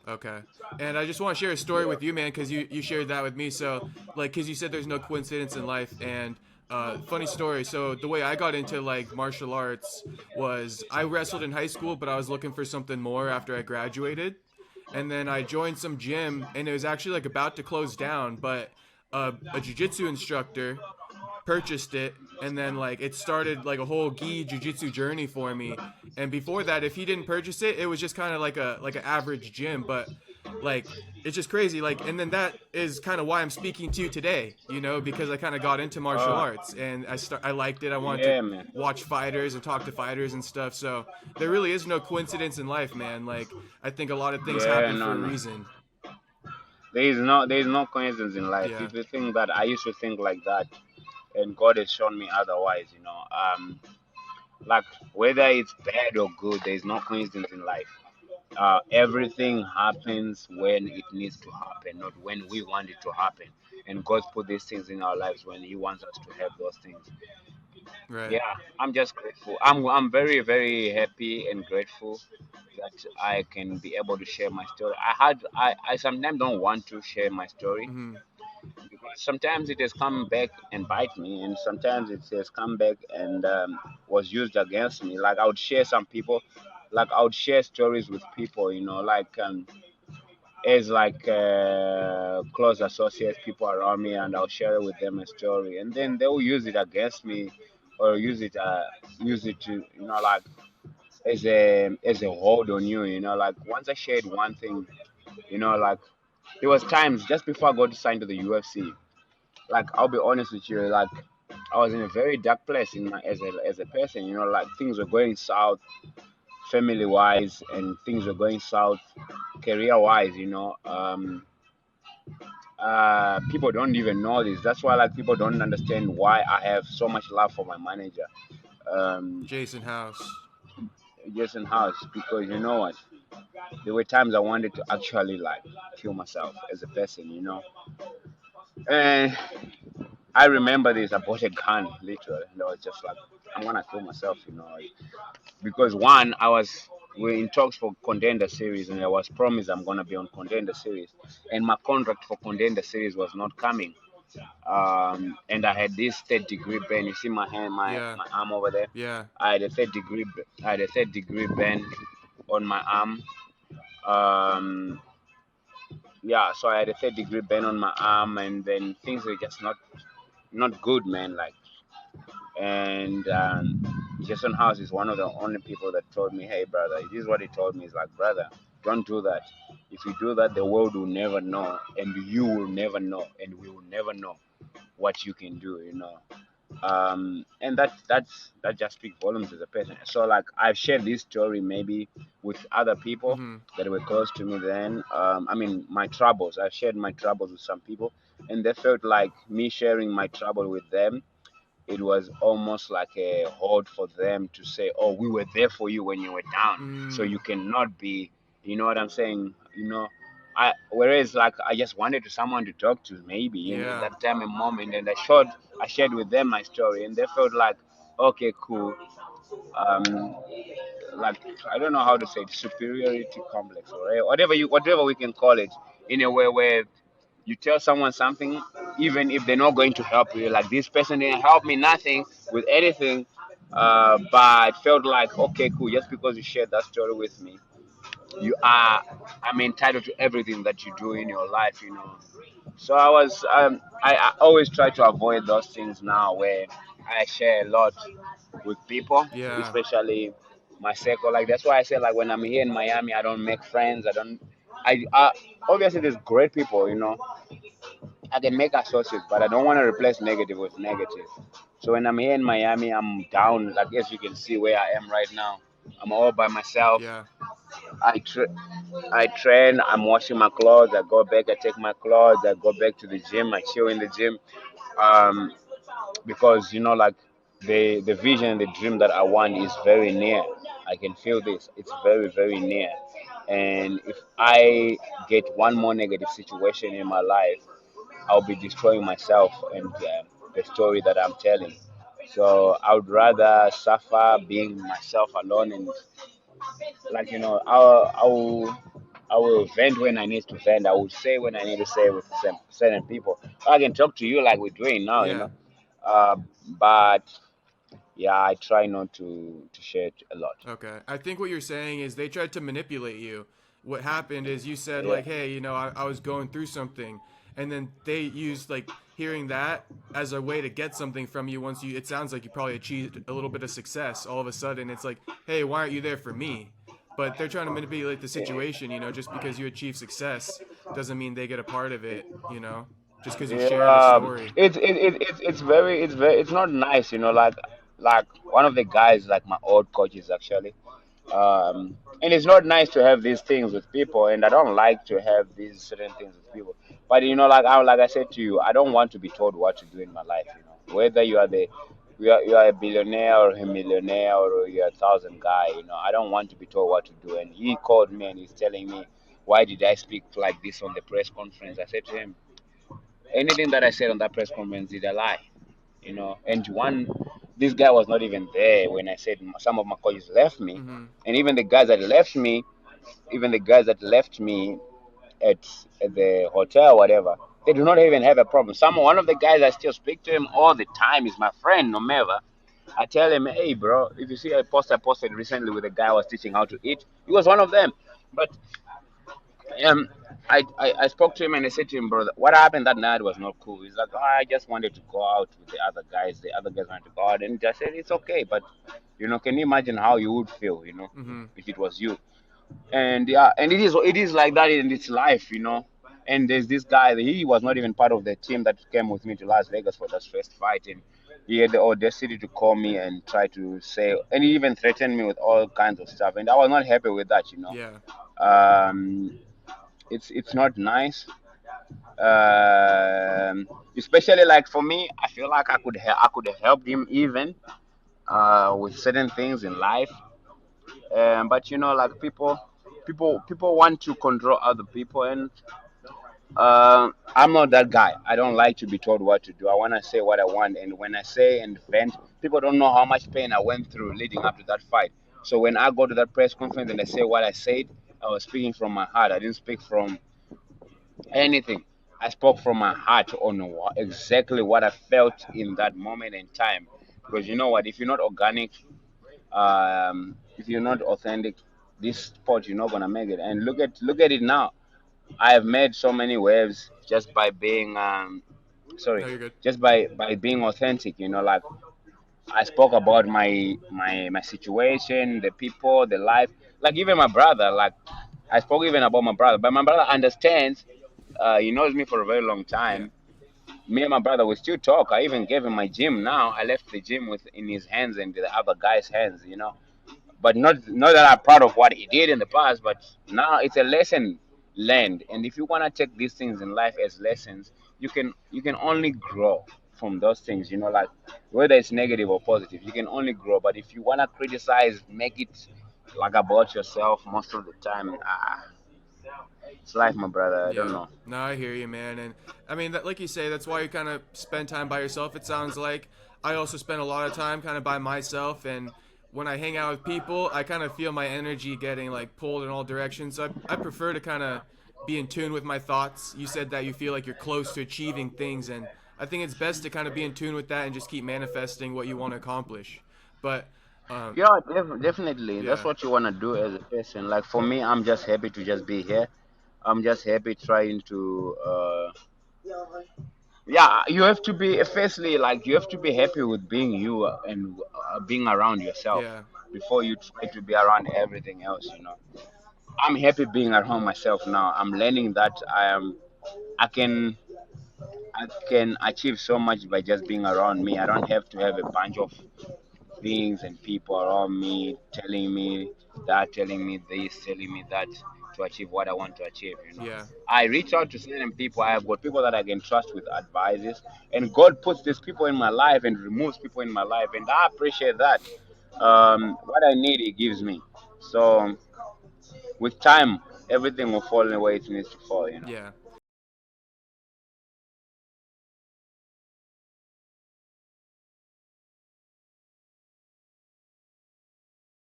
Okay. And I just want to share a story Yeah. with you, man, because you shared that with me. So, like, because you said there's no coincidence in life. And funny story. So, the way I got into, like, martial arts was I wrestled in high school, but I was looking for something more after I graduated. And then I joined some gym, and it was actually, like, about to close down. But a jiu-jitsu instructor purchased it, and then like it started like a whole gi jiu-jitsu journey for me. And before that, if he didn't purchase it, it was just kind of like an average gym. But like it's just crazy, like, and then that is kind of why I'm speaking to you today, because I kind of got into martial Uh, arts, and I liked it. I wanted to yeah, man. watch fighters and talk to fighters and stuff. So there really is no coincidence in life, man. Like, I think a lot of things Yeah, happen no, for a no. reason. There is no coincidence in life. Yeah. If you think that, I used to think like that, and God has shown me otherwise. Like whether it's bad or good, there is no coincidence in life. Everything happens when it needs to happen, not when we want it to happen. And God put these things in our lives when He wants us to have those things. Right. Yeah, I'm just grateful. I'm very very happy and grateful that I can be able to share my story. I sometimes don't want to share my story Mm-hmm. because sometimes it has come back and bite me, and sometimes it has come back and was used against me. Like I would share some people, like I would share stories with people, like as like close associates, people around me, and I'll share with them a story, and then they will use it against me, or use it to like as a hold on you. Like once I shared one thing, like there was times just before I got signed to the UFC. Like I'll be honest with you, like I was in a very dark place in my as a person. Like things were going south family wise, and things were going south career wise. People don't even know this. That's why like people don't understand why I have so much love for my manager, um, Jason House. Jason House, because you know what? There were times I wanted to actually like kill myself as a person, And I remember this. I bought a gun, literally, and I was just like, I'm gonna kill myself, because one, we're in talks for Contender Series, and I was promised I'm gonna be on Contender Series, and my contract for Contender Series was not coming. And I had this third degree burn. You see my hand, my, Yeah. my arm over there. Yeah. I had a third degree burn on my arm. Um, yeah, so I had a third degree burn on my arm, and then things were just not good, man. Like, and Jason House is one of the only people that told me, "Hey, brother, this is what he told me. He's like, brother, don't do that. If you do that, the world will never know, and you will never know, and we will never know what you can do." And that just speaks volumes as a person. So like I've shared this story maybe with other people Mm-hmm. that were close to me then. I mean my troubles. I've shared my troubles with some people, and they felt like me sharing my trouble with them. It was almost like a hold for them to say, "Oh, we were there for you when you were down, so Mm. you cannot be." You know what I'm saying? Whereas like I just wanted someone to talk to, maybe in Yeah. that time and moment, and I shared with them my story, and they felt like, okay, cool. Um, like I don't know how to say it, superiority complex, or whatever we can call it, in a way where you tell someone something, even if they're not going to help you. Like this person didn't help me nothing with anything, but felt like, okay, cool. Just because you shared that story with me, you are I'm entitled to everything that you do in your life. So I always try to avoid those things now where I share a lot with people, Yeah. especially my circle. Like that's why I say like when I'm here in Miami, I don't make friends. I obviously there's great people. I can make associates, but I don't want to replace negative with negative. So when I'm here in Miami, I'm down. Like as you can see where I am right now, I'm all by myself. Yeah. I tra- I train. I'm washing my clothes. I go back. I take my clothes. I go back to the gym. I chill in the gym. Um, because like the vision and the dream that I want is very near. I can feel this. It's very very near. And if I get one more negative situation in my life, I'll be destroying myself and the story that I'm telling. So I would rather suffer being myself alone, and like I'll I will vent when I need to vent. I will say when I need to say with some certain people. I can talk to you like we're doing now, you Yeah. know. But yeah, I try not to share it a lot. Okay. I think what you're saying is they tried to manipulate you. What happened is you said Yeah. like, "Hey, I was going through something," and then they used like hearing that as a way to get something from you. Once you, it sounds like you probably achieved a little bit of success. All of a sudden, it's like, "Hey, why aren't you there for me?" But they're trying to manipulate the situation. Just because you achieve success doesn't mean they get a part of it. Just because you shared a Yeah, story. it's not nice, you know. Like one of the guys, like my old coaches actually. And it's not nice to have these things with people, and I don't like to have these certain things with people. But like I said to you, I don't want to be told what to do in my life. Whether you are a billionaire or a millionaire or you're a thousand guy. I don't want to be told what to do. And he called me and he's telling me, why did I speak like this on the press conference? I said to him, anything that I said on that press conference is a lie. And this guy was not even there when I said some of my coaches left me, Mm-hmm. and even the guys that left me at the hotel, whatever, they do not even have a problem. One of the guys I still speak to him all the time is my friend Nomeva. I tell him, hey bro, if you see a post I posted recently with a guy I was teaching how to eat, he was one of them. But um, I spoke to him and I said to him, brother, what happened that night was not cool. He's like, oh, I just wanted to go out with the other guys. The other guys wanted to go out, and I said it's okay, but can you imagine how you would feel, Mm-hmm. if it was you? And yeah, and it is like that in its life. And there's this guy, he was not even part of the team that came with me to Las Vegas for that first fight, and he had the audacity to call me and try to say, and he even threatened me with all kinds of stuff, and I was not happy with that. Yeah. Um, it's not nice. Especially like for me, I feel like I could have helped him even with certain things in life. But like people want to control other people, and I'm not that guy. I don't like to be told what to do. I want to say what I want, and when I say and vent, people don't know how much pain I went through leading up to that fight. So when I go to that press conference and I say what I said, I was speaking from my heart. I didn't speak from anything. I spoke from my heart on exactly what I felt in that moment in time. Because you know what? If you're not organic, if you're not authentic, this sport you're not gonna make it. And look at it now. I have made so many waves just by being sorry, No, you're good. just by being authentic. Like I spoke about my situation, the people, the life. Like even my brother, like I spoke even about my brother, but my brother understands. He knows me for a very long Yeah. time. Me and my brother we still talk. I even gave him my gym. Now I left the gym with in his hands and the other guy's hands. But not that I'm proud of what he did in the past, but now it's a lesson learned. And if you want to take these things in life as lessons, you can only grow from those things. Like whether it's negative or positive, you can only grow. But if you want to criticize, make it like about yourself most of the time. It's life, my brother. I don't Yeah. know. No, I hear you, man. And I mean, like you say, that's why you kind of spend time by yourself. It sounds like I also spend a lot of time kind of by myself, and when I hang out with people, I kind of feel my energy getting like pulled in all directions. So I prefer to kind of be in tune with my thoughts. You said that you feel like you're close to achieving things, and I think it's best to kind of be in tune with that and just keep manifesting what you want to accomplish. But Yeah, definitely. That's yeah, what you want to do as a person. Like for me, I'm just happy to just be here. I'm just happy trying to yeah, you have to be firstly like you have to be happy with being you and being around yourself yeah, before you try to be around everything else. I'm happy being around myself now. I'm learning that I can I can achieve so much by just being around me. I don't have to have a bunch of things and people around me telling me that, telling me this, telling me that to achieve what I want to achieve. yeah, I reach out to certain people. I have got people that I can trust with advices, and God puts these people in my life and removes people in my life, and I appreciate that. What I need, He gives me. So with time, everything will fall in the way it needs to fall. yeah.